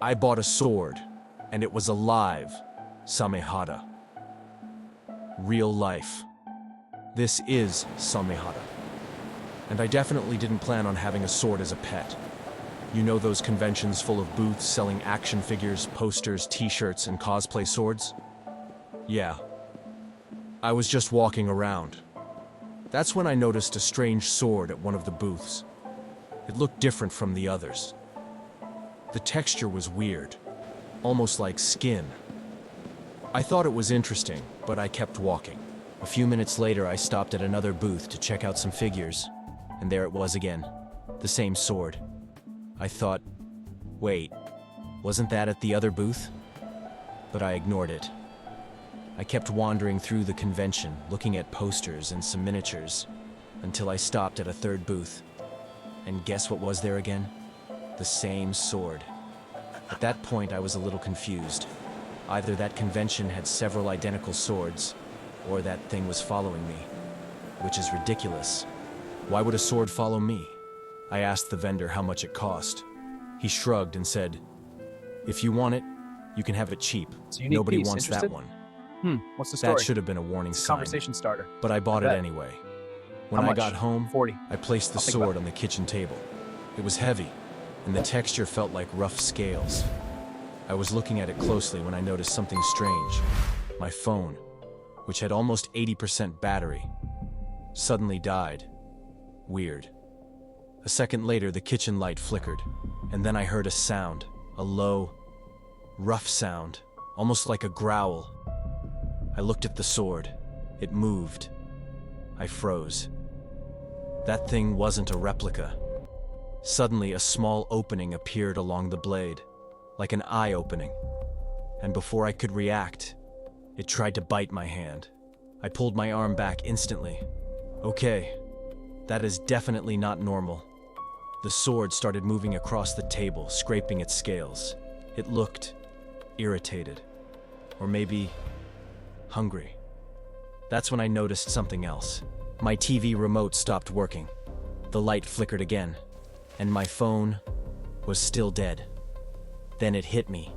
I bought a sword, and it was alive. Samehada. Real life. This is Samehada. And I definitely didn't plan on having a sword as a pet. You know those conventions full of booths selling action figures, posters, t-shirts, and cosplay swords? Yeah. I was just walking around. That's when I noticed a strange sword at one of the booths. It looked different from the others. The texture was weird, almost like skin. I thought it was interesting, but I kept walking. A few minutes later, I stopped at another booth to check out some figures, and there it was again, the same sword. I thought, wait, wasn't that at the other booth? But I ignored it. I kept wandering through the convention, looking at posters and some miniatures, until I stopped at a third booth. And guess what was there again? The same sword. At that point, I was a little confused. Either that convention had several identical swords, or that thing was following me, which is ridiculous. Why would a sword follow me? I asked the vendor how much it cost. He shrugged and said, "If you want it, you can have it cheap. So you need Nobody peace. wants Interested? that one." What's the story? That should have been a warning It's a sign, conversation starter. but I bought it bet. anyway. When How I much? got home, 40. I placed the I'll think about sword it. on the kitchen table. It was heavy, and the texture felt like rough scales. I was looking at it closely when I noticed something strange. My phone, which had almost 80% battery, suddenly died. Weird. A second later, the kitchen light flickered, and then I heard a sound, a low, rough sound, almost like a growl. I looked at the sword. It moved. I froze. That thing wasn't a replica. Suddenly, a small opening appeared along the blade, like an eye opening. And before I could react, it tried to bite my hand. I pulled my arm back instantly. Okay, that is definitely not normal. The sword started moving across the table, scraping its scales. It looked irritated, or maybe hungry. That's when I noticed something else. My TV remote stopped working. The light flickered again, and my phone was still dead. Then it hit me.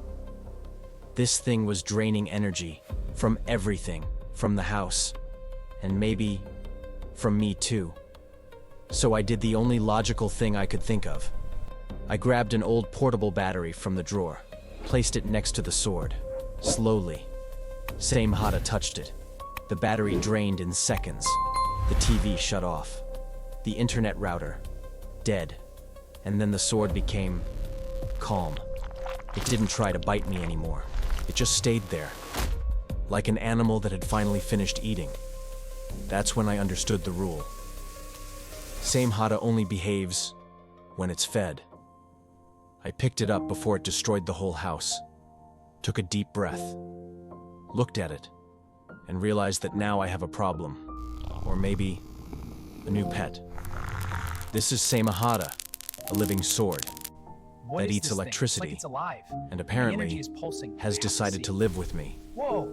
This thing was draining energy from everything, from the house, and maybe from me too. So I did the only logical thing I could think of. I grabbed an old portable battery from the drawer, placed it next to the sword. Slowly, Samehada touched it. The battery drained in seconds. The TV shut off. The internet router, dead. And then the sword became calm. It didn't try to bite me anymore. It just stayed there, like an animal that had finally finished eating. That's when I understood the rule. Samehada only behaves when it's fed. I picked it up before it destroyed the whole house, took a deep breath, looked at it, and realized that now I have a problem. Or maybe a new pet. This is Samehada, a living sword What that is eats this thing? electricity It's like it's alive. and The apparently energy is pulsing. has I have decided to see. live with me. Whoa.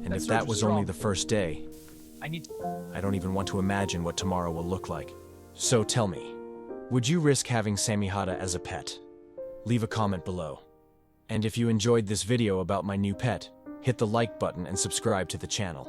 And if surge that is was only strong. the first day, I need to... I don't even want to imagine what tomorrow will look like. So tell me, would you risk having Samehada as a pet? Leave a comment below. And if you enjoyed this video about my new pet, hit the like button and subscribe to the channel.